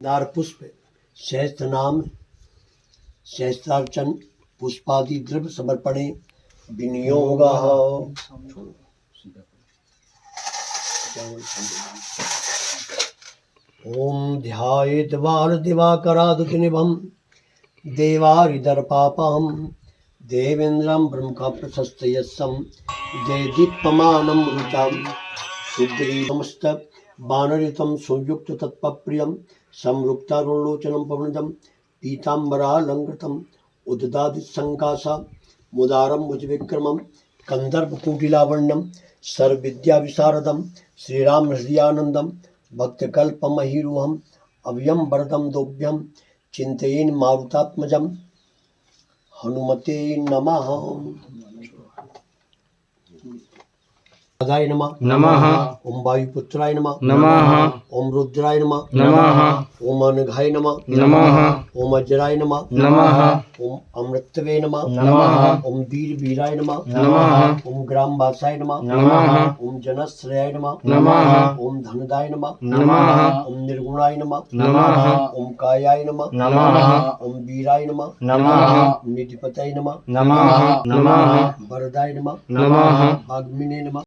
नार पुष्प सहस्त्र नाम सहस्त्रार्चन पुष्पादि द्रव्य समर्पणे विनियोगः। ओम ध्यायेत् बालदिवाकरादुतिनिभं देवारिदर्पापहं देवेन्द्रं ब्रह्म प्रशस्तयस्सं देदीप्यमानं रुचां सुग्रीवमस्त वानरितं संयुक्त तत्प्रियं संरुक्तारुणलोचनं पवनजं पीताम्बरालंकृतम् उद्दादिसंकाशा मुदारं भुजविक्रमं कंदर्पकुटिलावण्यं सर्वविद्याविशारदं श्रीराम हृदयानन्दं भक्तकल्पमहीरुहम् अव्यं वरदं दोभ्यं चिन्तयेन् मारुतात्मजं हनुमते नमः। नागाय नमः नमः। ओम वायुपुत्राय नमः नमः। ओम रुद्राय नमः नमः। ओम अनघाय नमः नमः। ओम अजराय नमः नमः। ओम अमृतवे नमः नमः। ओम वीरवीराय नमः नमः। ओम ग्रामवासाय नमः नमः। ओम जनश्रेयाय नमः नमः। ओम धनदाय नमः नमः। ओम निर्गुणाय नमः नमः। ओम कायाय नमः नमः। ओम वीराय नमः नमः। निधिपतये नमः नमः। नमः। वरदाय नमः नमः। वाग्मिने नमः